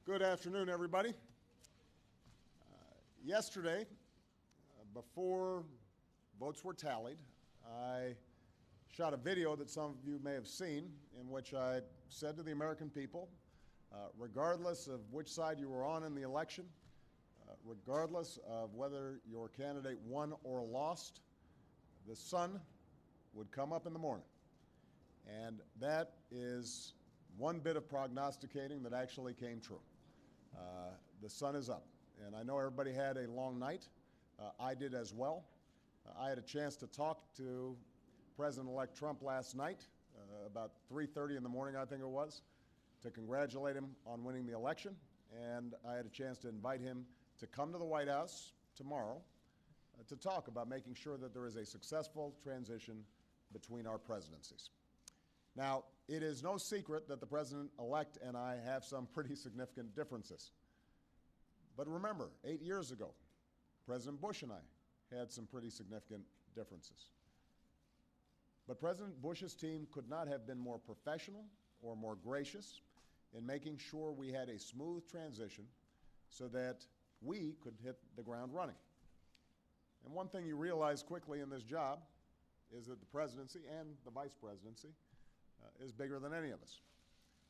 Good afternoon, everybody. Yesterday, before votes were tallied, I shot a video that some of you may have seen in which I said to the American people, regardless of which side you were on in the election, regardless of whether your candidate won or lost, the sun would come up in the morning. And that is one bit of prognosticating that actually came true. The sun is up. And I know everybody had a long night. I did as well. I had a chance to talk to President-elect Trump last night, about 3:30 in the morning, I think it was, to congratulate him on winning the election. And I had a chance to invite him to come to the White House tomorrow to talk about making sure that there is a successful transition between our presidencies. Now, it is no secret that the President-elect and I have some pretty significant differences. But remember, 8 years ago, President Bush and I had some pretty significant differences. But President Bush's team could not have been more professional or more gracious in making sure we had a smooth transition so that we could hit the ground running. And one thing you realize quickly in this job is that the presidency and the vice presidency is bigger than any of us.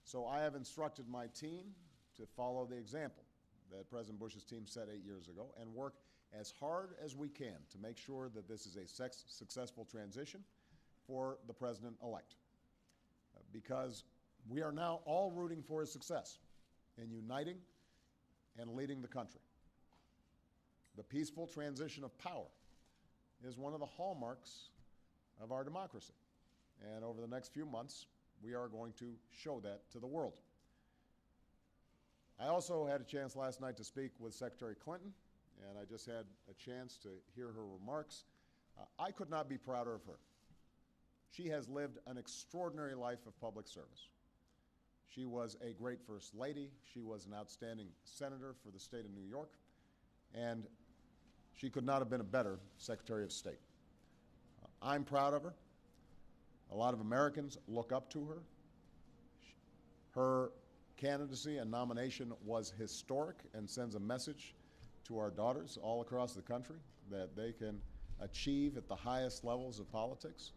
So I have instructed my team to follow the example that President Bush's team set 8 years ago and work as hard as we can to make sure that this is a successful transition for the President-elect. Because we are now all rooting for his success in uniting and leading the country. The peaceful transition of power is one of the hallmarks of our democracy. And over the next few months, we are going to show that to the world. I also had a chance last night to speak with Secretary Clinton, and I just had a chance to hear her remarks. I could not be prouder of her. She has lived an extraordinary life of public service. She was a great First Lady. She was an outstanding senator for the state of New York, and she could not have been a better Secretary of State. I'm proud of her. A lot of Americans look up to her. Her candidacy and nomination was historic and sends a message to our daughters all across the country that they can achieve at the highest levels of politics.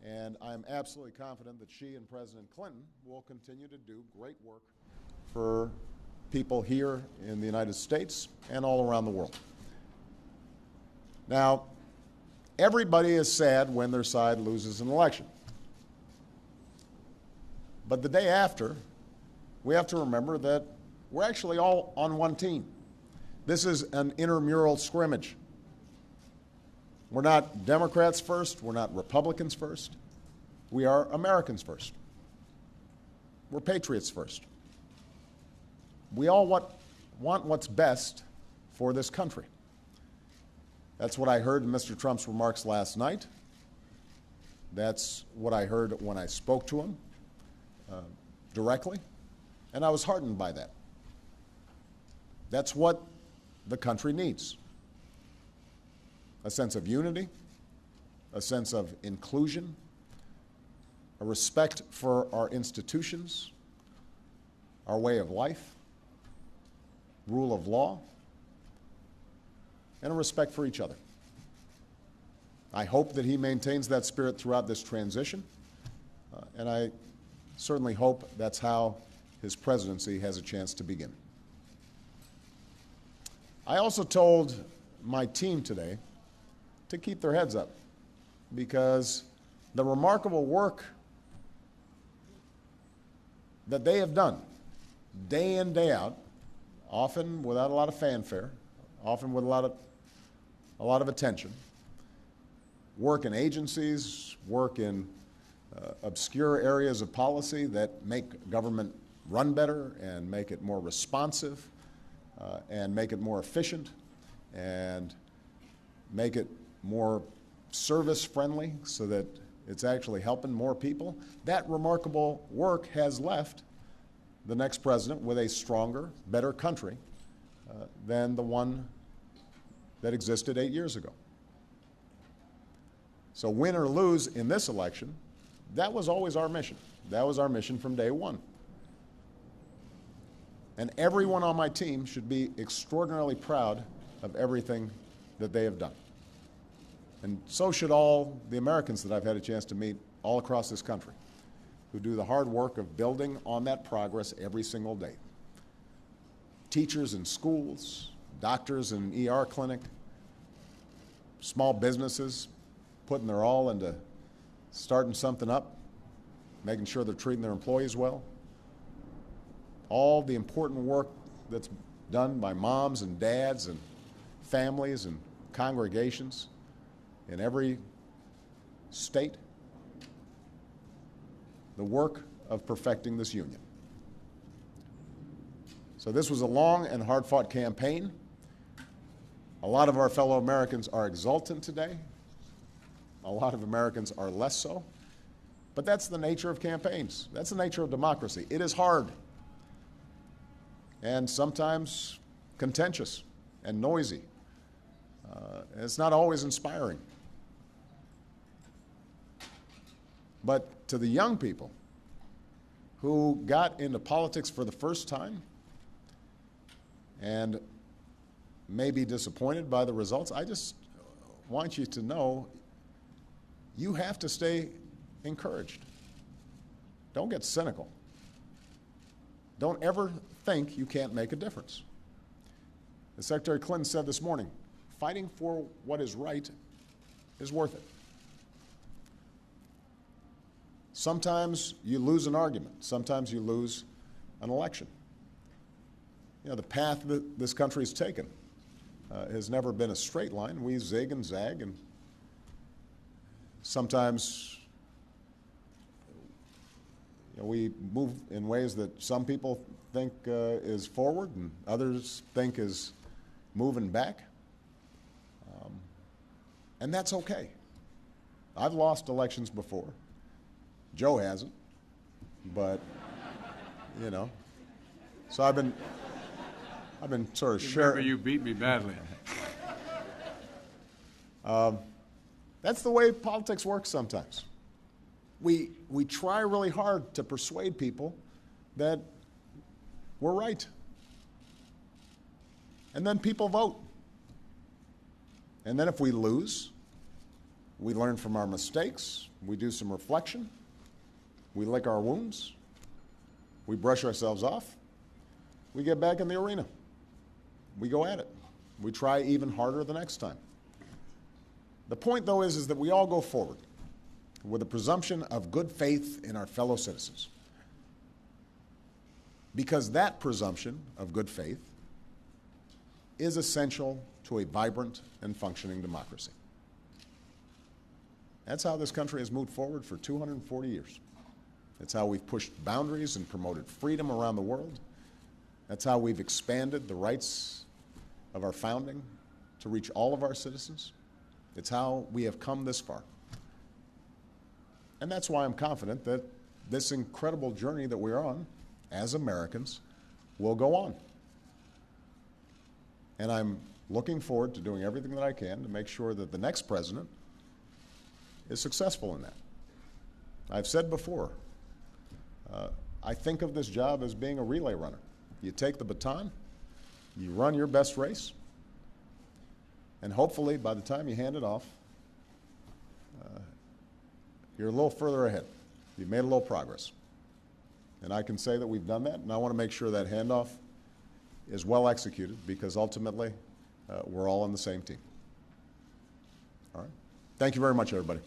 And I'm absolutely confident that she and President Clinton will continue to do great work for people here in the United States and all around the world. Now, everybody is sad when their side loses an election. But the day after, we have to remember that we're actually all on one team. This is an intramural scrimmage. We're not Democrats first. We're not Republicans first. We are Americans first. We're patriots first. We all want what's best for this country. That's what I heard in Mr. Trump's remarks last night. That's what I heard when I spoke to him directly, and I was heartened by that. That's what the country needs. A sense of unity, a sense of inclusion, a respect for our institutions, our way of life, rule of law, and a respect for each other. I hope that he maintains that spirit throughout this transition, and I certainly hope that's how his presidency has a chance to begin. I also told my team today to keep their heads up because the remarkable work that they have done day in, day out, often without a lot of fanfare, often with a lot of attention, work in agencies, work in obscure areas of policy that make government run better and make it more responsive and make it more efficient and make it more service-friendly so that it's actually helping more people. That remarkable work has left the next president with a stronger, better country than the one that existed 8 years ago. So win or lose in this election, that was always our mission. That was our mission from day one. And everyone on my team should be extraordinarily proud of everything that they have done. And so should all the Americans that I've had a chance to meet all across this country, who do the hard work of building on that progress every single day. Teachers in schools, doctors in an ER clinic, small businesses putting their all into starting something up, making sure they're treating their employees well. All the important work that's done by moms and dads and families and congregations in every state. The work of perfecting this union. So this was a long and hard-fought campaign. A lot of our fellow Americans are exultant today. A lot of Americans are less so. But that's the nature of campaigns. That's the nature of democracy. It is hard and sometimes contentious and noisy. It's not always inspiring. But to the young people who got into politics for the first time and may be disappointed by the results, I just want you to know you have to stay encouraged. Don't get cynical. Don't ever think you can't make a difference. As Secretary Clinton said this morning, fighting for what is right is worth it. Sometimes you lose an argument. Sometimes you lose an election. You know, the path that this country has taken has never been a straight line. We zig and zag, and sometimes we move in ways that some people think is forward and others think is moving back. And that's okay. I've lost elections before. Joe hasn't, but, you know. So I've been sort of sharing. Remember, you beat me badly. That's the way politics works sometimes. We try really hard to persuade people that we're right. And then people vote. And then if we lose, we learn from our mistakes, we do some reflection, we lick our wounds, we brush ourselves off, we get back in the arena. We go at it. We try even harder the next time. The point, though, is that we all go forward with a presumption of good faith in our fellow citizens. Because that presumption of good faith is essential to a vibrant and functioning democracy. That's how this country has moved forward for 240 years. That's how we've pushed boundaries and promoted freedom around the world. That's how we've expanded the rights of our founding to reach all of our citizens. It's how we have come this far. And that's why I'm confident that this incredible journey that we're on as Americans will go on. And I'm looking forward to doing everything that I can to make sure that the next president is successful in that. I've said before, I think of this job as being a relay runner. You take the baton, you run your best race, and hopefully by the time you hand it off, you're a little further ahead. You've made a little progress. And I can say that we've done that, and I want to make sure that handoff is well executed because ultimately we're all on the same team. All right? Thank you very much, everybody.